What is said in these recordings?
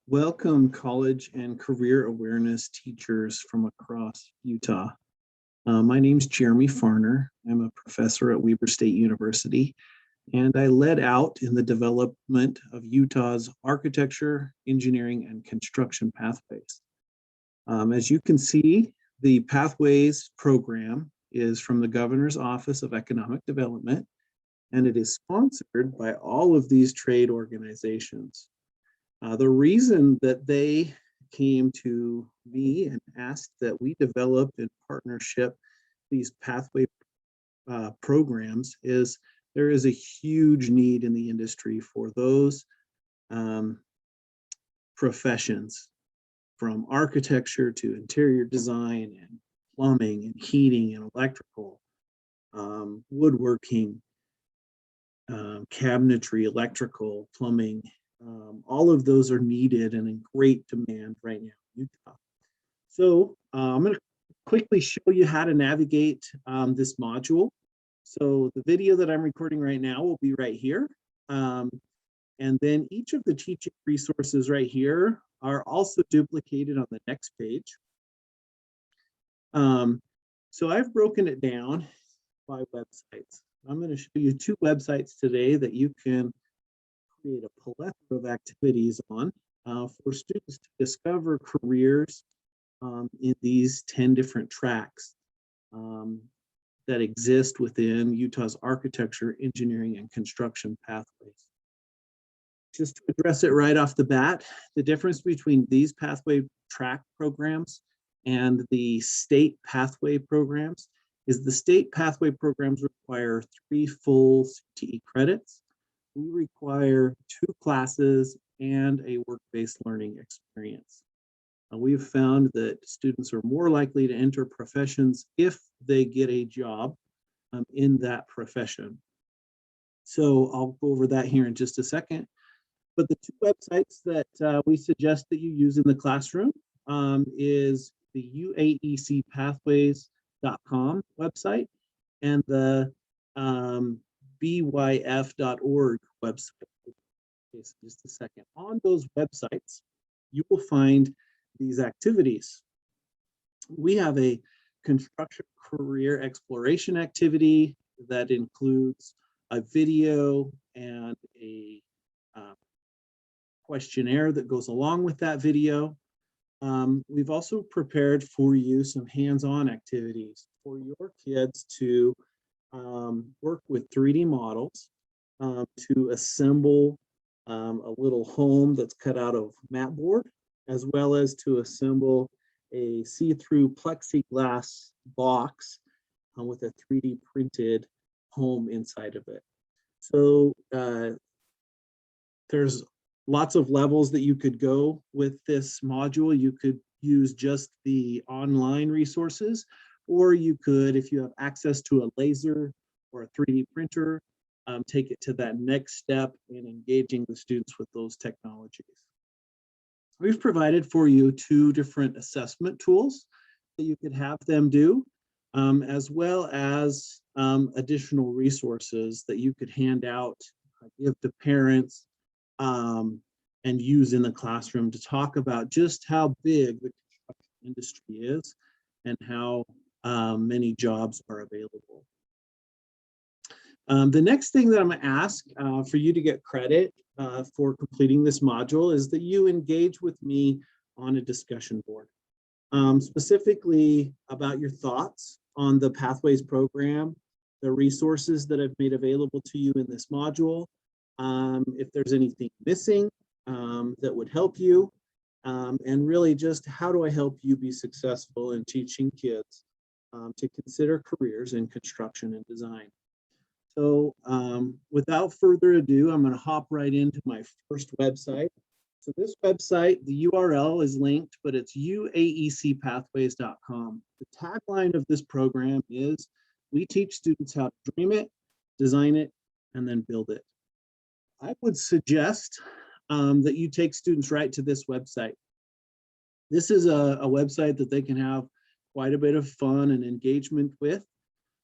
Welcome, college and career awareness teachers from across Utah. My name is Jeremy Farner. I'm a professor at Weber State University, and I led out in the development of Utah's architecture, engineering, and construction pathways. As you can see, the Pathways program is from the Governor's Office of Economic Development, and it is sponsored by all of these trade organizations. The reason that they came to me and asked that we develop in partnership these pathway programs is there is a huge need in the industry for those professions, from architecture to interior design and plumbing and heating and electrical, woodworking, cabinetry, electrical, plumbing. All of those are needed and in great demand right now in Utah. So I'm going to quickly show you how to navigate this module. So the video that I'm recording right now will be right here. And then each of the teaching resources right here are also duplicated on the next page. So I've broken it down by websites. I'm going to show you two websites today that you can create a plethora of activities on for students to discover careers in these 10 different tracks that exist within Utah's architecture, engineering, and construction pathways. Just to address it right off the bat, the difference between these pathway track programs and the state pathway programs is the state pathway programs require 3 full CTE credits. We require 2 classes and a work-based learning experience. We've found that students are more likely to enter professions if they get a job in that profession. So I'll go over that here in just a second. But the 2 websites that we suggest that you use in the classroom is the uaecpathways.com website and the byf.org website. Okay, so just a second. On those websites, you will find these activities. We have a construction career exploration activity that includes a video and a questionnaire that goes along with that video. We've also prepared for you some hands-on activities for your kids to work with 3D models to assemble a little home that's cut out of mat board, as well as to assemble a see-through plexiglass box with a 3D printed home inside of it. So there's lots of levels that you could go with this module. You could use just the online resources, or you could, if you have access to a laser or a 3D printer, take it to that next step in engaging the students with those technologies. We've provided for you 2 different assessment tools that you could have them do, as well as additional resources that you could hand out, give to parents, and use in the classroom to talk about just how big the construction industry is and how many jobs are available. The next thing that I'm going to ask for you to get credit for completing this module is that you engage with me on a discussion board, specifically about your thoughts on the Pathways program, the resources that I've made available to you in this module, if there's anything missing that would help you, and really just how do I help you be successful in teaching kids to consider careers in construction and design. So without further ado, I'm going to hop right into my first website. So this website, the URL is linked, but it's uaecpathways.com. The tagline of this program is, we teach students how to dream it, design it, and then build it. I would suggest that you take students right to this website. This is a website that they can have quite a bit of fun and engagement with.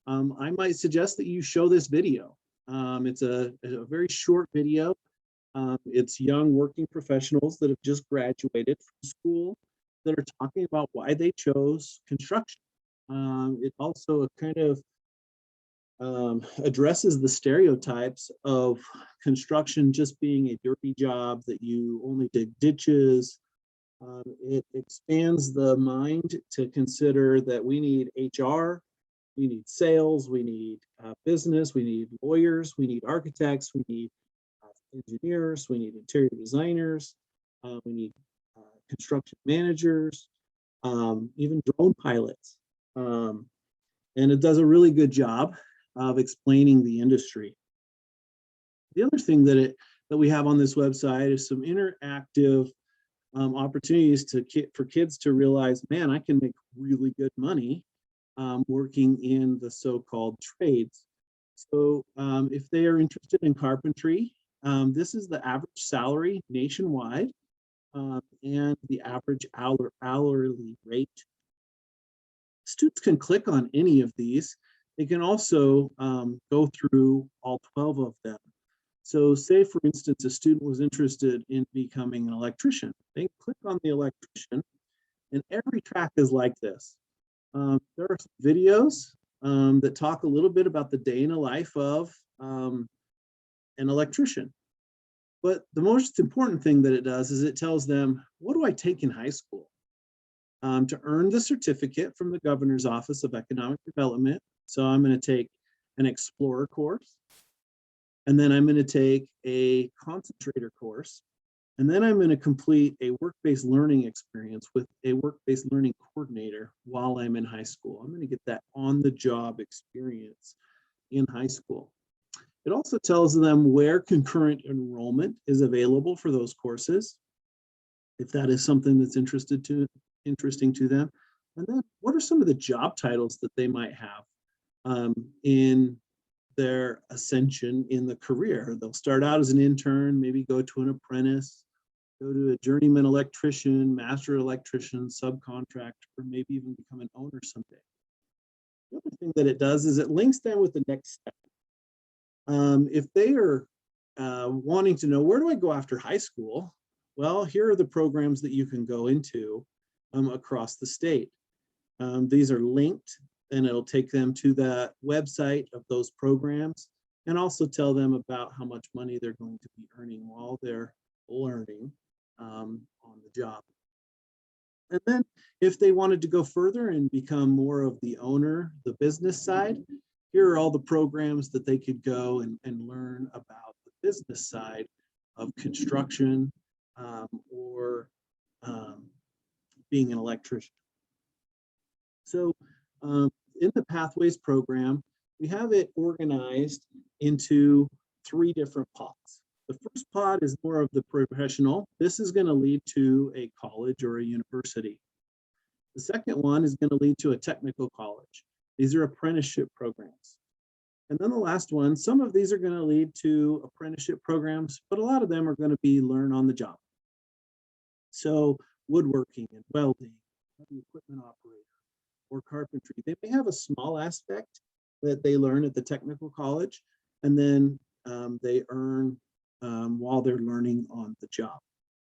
I might suggest that you show this video. It's a very short video It's young working professionals that have just graduated from school that are talking about why they chose construction. It also kind of addresses the stereotypes of construction just being a dirty job that you only dig ditches. It expands the mind to consider that we need HR, we need sales, we need business, we need lawyers, we need architects, we need engineers, we need interior designers, we need construction managers, even drone pilots. And it does a really good job of explaining the industry. The other thing that we have on this website is some interactive opportunities for kids to realize, man, I can make really good money working in the so-called trades. So if they are interested in carpentry, this is the average salary nationwide and the average hourly rate. Students can click on any of these. They can also go through all 12 of them. So say, for instance, a student was interested in becoming an electrician. They click on the electrician, and every track is like this. There are some videos that talk a little bit about the day in the life of an electrician. But the most important thing that it does is it tells them, what do I take in high school to earn the certificate from the Governor's Office of Economic Development? So I'm going to take an Explorer course, and then I'm going to take a Concentrator course, and then I'm going to complete a work-based learning experience with a work-based learning coordinator while I'm in high school. I'm going to get that on-the-job experience in high school. It also tells them where concurrent enrollment is available for those courses, if that is something that's interesting to them. And then what are some of the job titles that they might have in their ascension in the career? They'll start out as an intern, maybe go to an apprentice, go to a journeyman electrician, master electrician, subcontractor, or maybe even become an owner someday. The other thing that it does is it links them with the next step. If they are wanting to know, where do I go after high school? Well, here are the programs that you can go into across the state. These are linked, and it'll take them to the website of those programs and also tell them about how much money they're going to be earning while they're learning on the job. And then if they wanted to go further and become more of the owner, the business side, here are all the programs that they could go and learn about the business side of construction or being an electrician. So in the Pathways program, we have it organized into 3 different pods. The first pod is more of the professional. This is going to lead to a college or a university. The second one is going to lead to a technical college. These are apprenticeship programs. And then the last one, some of these are going to lead to apprenticeship programs, but a lot of them are going to be learn on the job. So woodworking and welding, heavy equipment operator, or carpentry. They may have a small aspect that they learn at the technical college, and then they earn while they're learning on the job.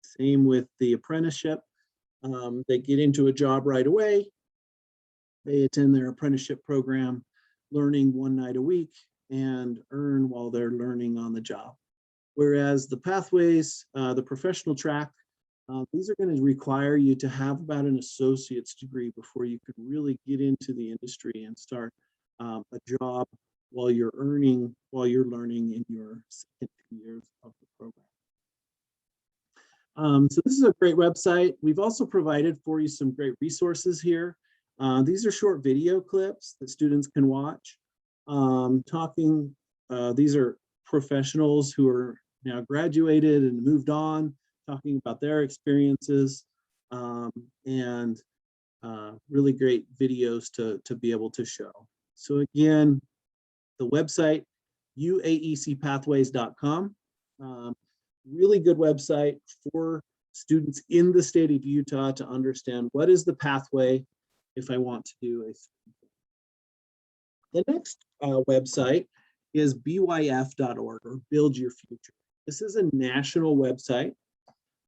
Same with the apprenticeship. They get into a job right away. They attend their apprenticeship program, learning 1 night a week, and earn while they're learning on the job. Whereas the Pathways, the professional track, these are going to require you to have about an associate's degree before you could really get into the industry and start a job while you're learning in your second 2 years of the program. So this is a great website. We've also provided for you some great resources here. These are short video clips that students can watch. These are professionals who are now graduated and moved on, talking about their experiences, and really great videos to be able to show. So again, the website, uaecpathways.com. Really good website for students in the state of Utah to understand what is the pathway if I want to do a certain thing. The next website is byf.org, or Build Your Future. This is a national website.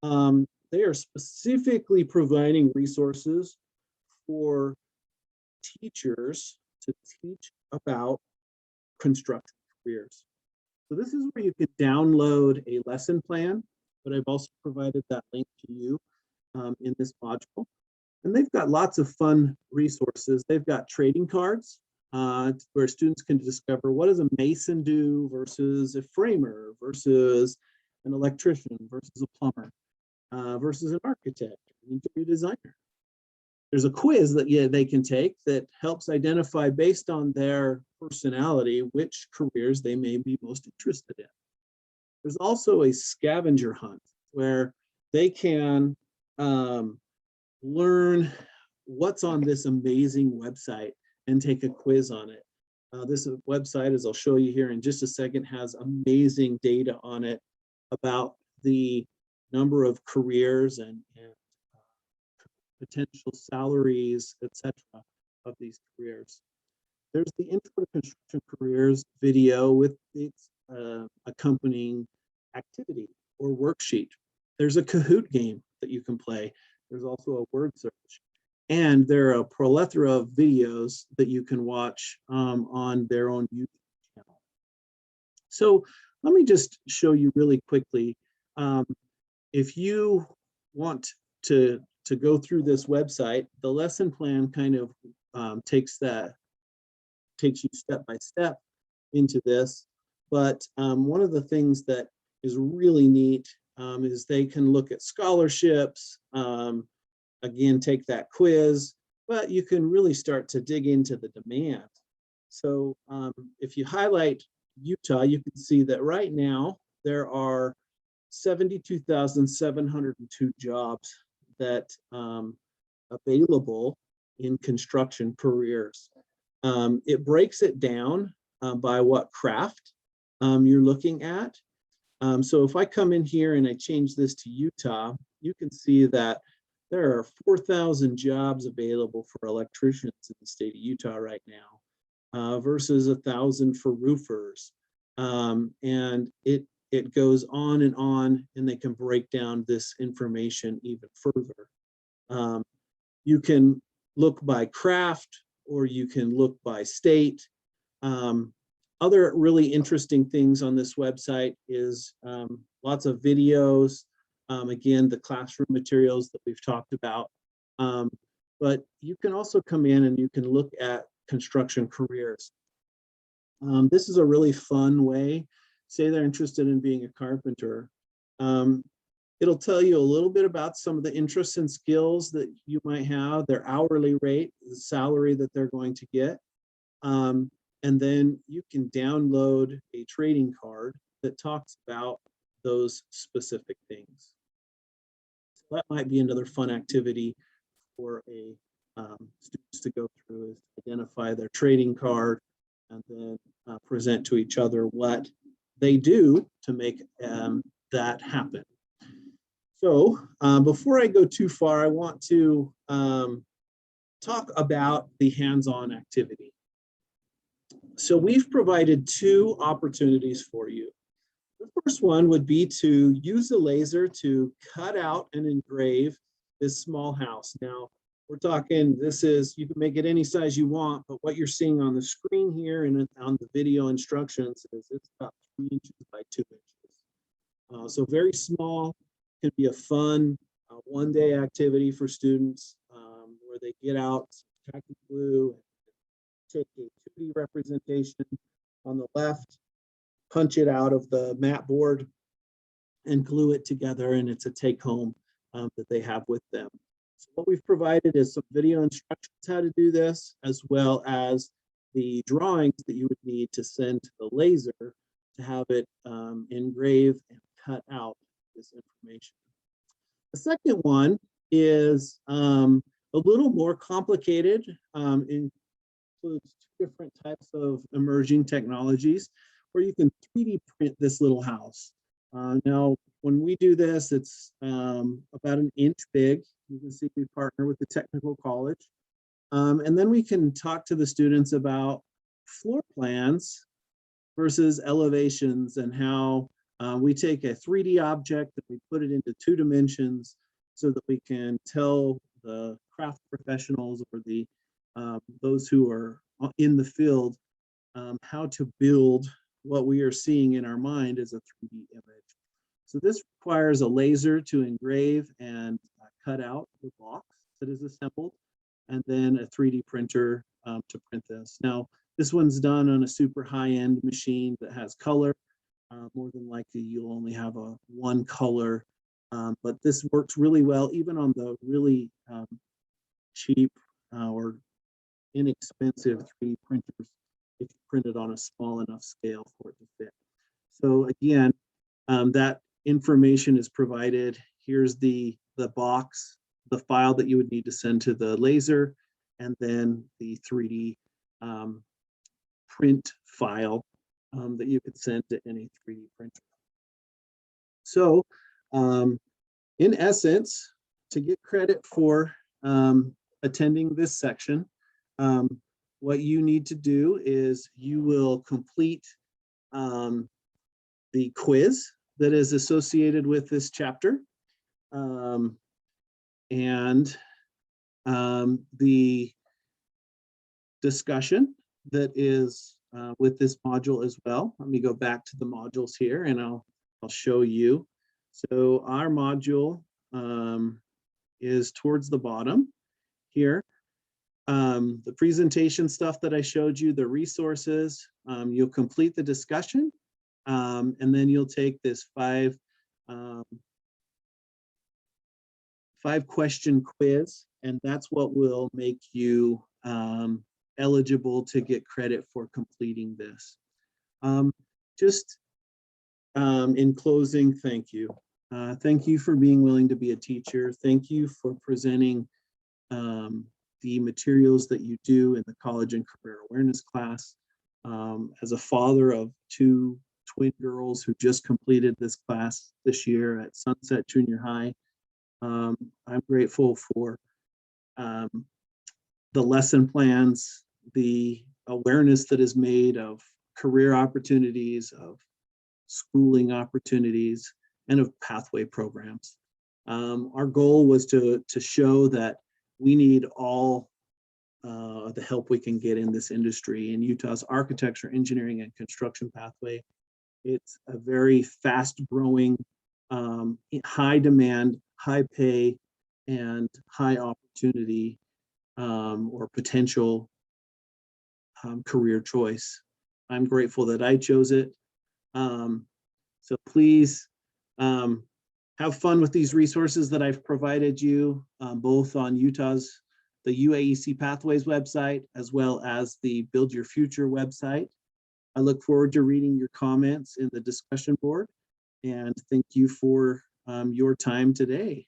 They are specifically providing resources for teachers to teach about construction careers. So this is where you can download a lesson plan, but I've also provided that link to you in this module. And they've got lots of fun resources. They've got trading cards where students can discover what does a mason do versus a framer versus an electrician versus a plumber versus an architect, an interior designer. There's a quiz that they can take that helps identify based on their personality which careers they may be most interested in. There's also a scavenger hunt where they can learn what's on this amazing website and take a quiz on it. This website, as I'll show you here in just a second, has amazing data on it about the number of careers and potential salaries, etc., of these careers. There's the Intro to Construction Careers video with its accompanying activity or worksheet. There's a Kahoot game that you can play. There's also a word search. And there are a plethora of videos that you can watch on their own YouTube channel. So let me just show you really quickly. If you want to go through this website, the lesson plan kind of takes you step by step into this. But one of the things that is really neat is they can look at scholarships, again, take that quiz, but you can really start to dig into the demand. So if you highlight Utah, you can see that right now there are 72,702 jobs that available in construction careers. It breaks it down by what craft you're looking at. So if I come in here and I change this to Utah, you can see that there are 4,000 jobs available for electricians in the state of Utah right now, versus 1,000 for roofers. And it goes on, and they can break down this information even further. You can look by craft, or you can look by state. Other really interesting things on this website is lots of videos. Again, the classroom materials that we've talked about. But you can also come in and you can look at construction careers. This is a really fun way. Say they're interested in being a carpenter. It'll tell you a little bit about some of the interests and skills that you might have, their hourly rate, the salary that they're going to get. And then you can download a trading card that talks about those specific things. So that might be another fun activity for a students to go through, is identify their trading card and then present to each other what they do to make that happen. So before I go too far, I want to talk about the hands-on activity. So we've provided two opportunities for you. The first one would be to use a laser to cut out and engrave this small house. Now, we're talking, you can make it any size you want, but what you're seeing on the screen here and on the video instructions is it's about 3 inches by 2 inches. So very small, can be a fun one-day activity for students where they get out, khaki glue, take a 2D representation on the left, punch it out of the mat board, and glue it together, and it's a take-home that they have with them. So what we've provided is some video instructions how to do this, as well as the drawings that you would need to send to the laser to have it engrave and cut out this information. The second one is a little more complicated. Includes 2 different types of emerging technologies where you can 3D print this little house. Now, when we do this, it's about 1 inch big. You can see we partner with the technical college. And then we can talk to the students about floor plans versus elevations and how We take a 3D object and we put it into 2 dimensions so that we can tell the craft professionals or the those who are in the field how to build what we are seeing in our mind as a 3D image. So this requires a laser to engrave and cut out the box that is assembled, and then a 3D printer to print this. Now, this one's done on a super high-end machine that has color. More than likely, you'll only have one color, but this works really well, even on the really cheap or inexpensive 3D printers, if you print it on a small enough scale for it to fit. So again, that information is provided. Here's the box, the file that you would need to send to the laser, and then the 3D print file that you could send to any 3D printer. So in essence, to get credit for attending this section, what you need to do is you will complete the quiz that is associated with this chapter, and the discussion that is with this module as well. Let me go back to the modules here and I'll show you. So our module is towards the bottom here. The presentation stuff that I showed you, the resources, you'll complete the discussion, and then you'll take this 5-question quiz, and that's what will make you eligible to get credit for completing this. Just in closing, thank you. Thank you for being willing to be a teacher. Thank you for presenting the materials that you do in the college and career awareness class. As a father of 2 twin girls who just completed this class this year at Sunset Junior High, I'm grateful for the lesson plans, the awareness that is made of career opportunities, of schooling opportunities, and of pathway programs. Our goal was to show that we need all the help we can get in this industry. In Utah's architecture, engineering, and construction pathway, it's a very fast-growing, high demand, high pay, and high opportunity or potential career choice. I'm grateful that I chose it. So please have fun with these resources that I've provided you, both on the UAEC Pathways website, as well as the Build Your Future website. I look forward to reading your comments in the discussion board, and thank you for your time today.